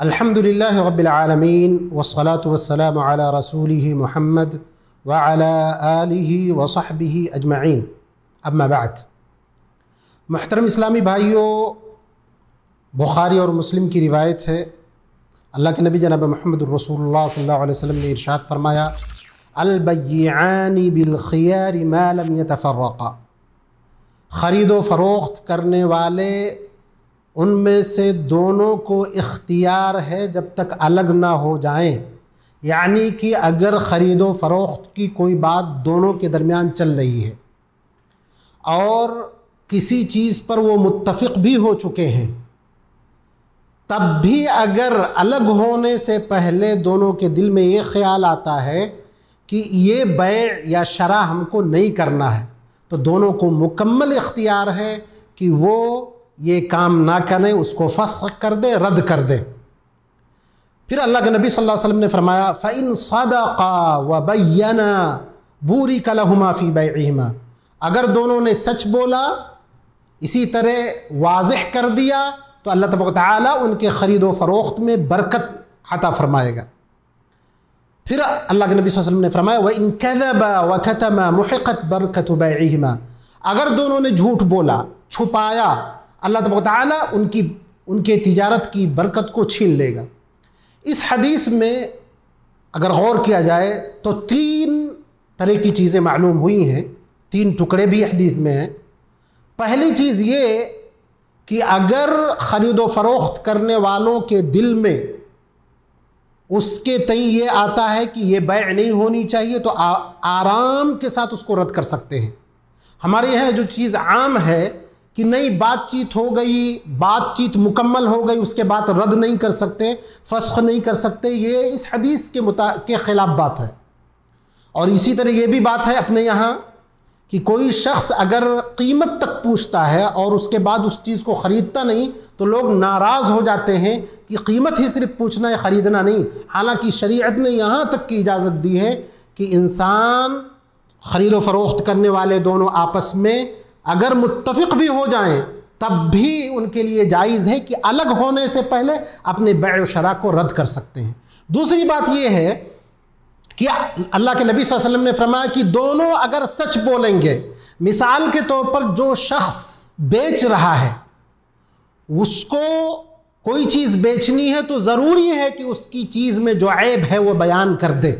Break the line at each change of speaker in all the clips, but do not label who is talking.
الحمدللہ رب العالمین والصلاة والسلام علی رسولہ محمد وعلی آلہ وصحبہ اجمعین، اما بعد۔ محترم اسلامی بھائیوں، بخاری اور مسلم کی روایت ہے، اللہ کے نبی جناب محمد الرسول اللہ صلی اللہ علیہ وسلم نے ارشاد فرمایا: البیعان بالخیار ما لم یتفرقا۔ خرید و فروخت کرنے والے ان میں سے دونوں کو اختیار ہے جب تک الگ نہ ہو جائیں، یعنی کہ اگر خرید و فروخت کی کوئی بات دونوں کے درمیان چل رہی ہے اور کسی چیز پر وہ متفق بھی ہو چکے ہیں، تب بھی اگر الگ ہونے سے پہلے دونوں کے دل میں یہ خیال آتا ہے کہ یہ بیع یا شرع ہم کو نہیں کرنا ہے، تو دونوں کو مکمل اختیار ہے کہ وہ یہ کام نہ کریں، اس کو فسخ کر دیں، رد کر دیں۔ پھر اللہ کے نبی صلی اللہ علیہ وسلم نے فرمایا: فَإِن صَدَقَا وَبَيَّنَا بُورِكَ لَهُمَا فِي بَيْعِهِمَا۔ اگر دونوں نے سچ بولا، اسی طرح واضح کر دیا، تو اللہ تبارک و تعالیٰ ان کے خرید و فروخت میں برکت عطا فرمائے گا۔ پھر اللہ کے نبی صلی اللہ علیہ وسلم نے فرمایا: وَإِن كَذَبَا وَكَتَمَا مُحِقَتْ بَرْكَةُ بَيْعِهِمَا۔ اگر دونوں نے جھوٹ بولا، چھپایا، اللہ تبارک و تعالیٰ ان کے تجارت کی برکت کو چھین لے گا۔ اس حدیث میں اگر غور کیا جائے تو تین طرح کی چیزیں معلوم ہوئی ہیں، تین ٹکڑے بھی حدیث میں ہیں۔ پہلی چیز یہ کہ اگر خرید و فروخت کرنے والوں کے دل میں اس کے تئیں یہ آتا ہے کہ یہ بیع نہیں ہونی چاہیے، تو آرام کے ساتھ اس کو رد کر سکتے ہیں۔ ہمارے یہاں جو چیز عام ہے کہ نہیں، بات چیت ہو گئی، بات چیت مکمل ہو گئی، اس کے بعد رد نہیں کر سکتے، فسخ نہیں کر سکتے، یہ اس حدیث کے خلاف بات ہے۔ اور اسی طرح یہ بھی بات ہے اپنے یہاں کہ کوئی شخص اگر قیمت تک پوچھتا ہے اور اس کے بعد اس چیز کو خریدتا نہیں، تو لوگ ناراض ہو جاتے ہیں کہ قیمت ہی صرف پوچھنا ہے، خریدنا نہیں۔ حالانکہ شریعت نے یہاں تک کی اجازت دی ہے کہ انسان خرید و فروخت کرنے والے دونوں آپس میں اگر متفق بھی ہو جائیں، تب بھی ان کے لیے جائز ہے کہ الگ ہونے سے پہلے اپنے بیع و شرع کو رد کر سکتے ہیں۔ دوسری بات یہ ہے کہ اللہ کے نبی صلی اللہ علیہ وسلم نے فرمایا کہ دونوں اگر سچ بولیں گے، مثال کے طور پر جو شخص بیچ رہا ہے، اس کو کوئی چیز بیچنی ہے تو ضروری ہے کہ اس کی چیز میں جو عیب ہے وہ بیان کر دے۔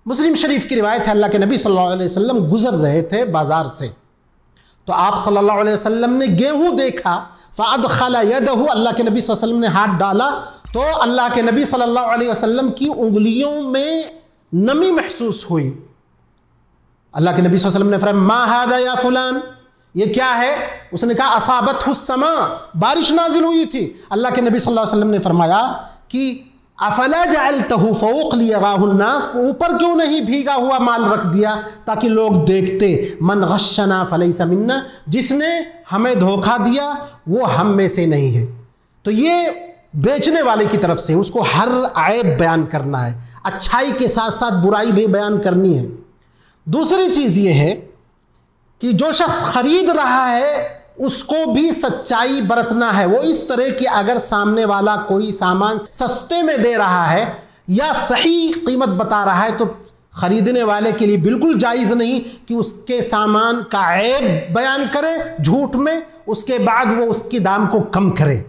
مسلم شریف کی روایت ہے، اللہ کے نبی صلی اللہ علیہ وسلم گزر رہے تھے بازار سے، تو آپ صلی اللہ علیہ وسلم نے گیہوں دیکھا، فَأَدْخَلَ يَدَهُ، اللہ کے نبی صلی اللہ علیہ وسلم نے ہاتھ ڈالا تو اللہ کے نبی صلی اللہ علیہ وسلم کی انگلیوں میں نمی محسوس ہوئی۔ اللہ کے نبی صلی اللہ علیہ وسلم نے فرمایا: مَا هَذَا يَا فُلَان، یہ کیا ہے؟ اس نے کہا: أَصَابَتْهُ السَّمَاءُ، بارش نازل ہوئی تھی۔ اللہ کے نبی صلی اللہ علیہ وسلم نے فرمایا کہ أَفَلَا جَعَلْتَهُ فَوْقَ لِيَرَاهُ النَّاسُ، اوپر کیوں نہیں بھیگا ہوا مال رکھ دیا تاکہ لوگ دیکھتے؟ مَنْ غَشَّنَا فَلَيْسَ مِنَّا، جس نے ہمیں دھوکہ دیا وہ ہم میں سے نہیں ہے۔ تو یہ بیچنے والے کی طرف سے اس کو ہر عیب بیان کرنا ہے، اچھائی کے ساتھ ساتھ برائی بھی بیان کرنی ہے۔ دوسری چیز یہ ہے کہ جو شخص خرید رہا ہے اس کو بھی سچائی برتنا ہے۔ وہ اس طرح کہ اگر سامنے والا کوئی سامان سستے میں دے رہا ہے یا صحیح قیمت بتا رہا ہے، تو خریدنے والے کے لیے بالکل جائز نہیں کہ اس کے سامان کا عیب بیان کرے جھوٹ میں، اس کے بعد وہ اس کے دام کو کم کرے۔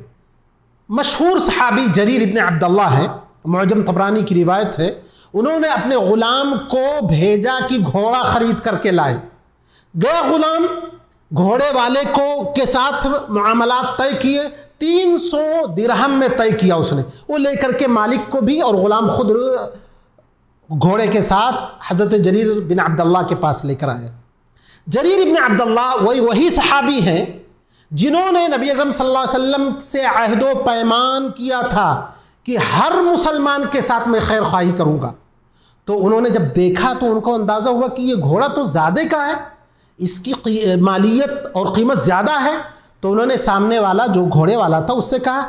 مشہور صحابی جریر ابن عبداللہ ہیں، معجم طبرانی کی روایت ہے، انہوں نے اپنے غلام کو بھیجا کہ گھوڑا خرید کر کے لائے۔ گیا غلام، گھوڑے والے کے ساتھ معاملات طے کیے، 300 درہم میں طے کیا اس نے، وہ لے کر کے مالک کو بھی اور غلام خود گھوڑے کے ساتھ حضرت جریر بن عبداللہ کے پاس لے کر آئے۔ جریر بن عبداللہ وہی صحابی ہیں جنہوں نے نبی اکرم صلی اللہ علیہ وسلم سے عہد و پیمان کیا تھا کہ ہر مسلمان کے ساتھ میں خیر خواہی کروں گا۔ تو انہوں نے جب دیکھا تو ان کو اندازہ ہوا کہ یہ گھوڑا تو زیادہ کا ہے، اس کی مالیت اور قیمت زیادہ ہے، تو انہوں نے سامنے والا جو گھوڑے والا تھا اس سے کہا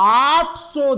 800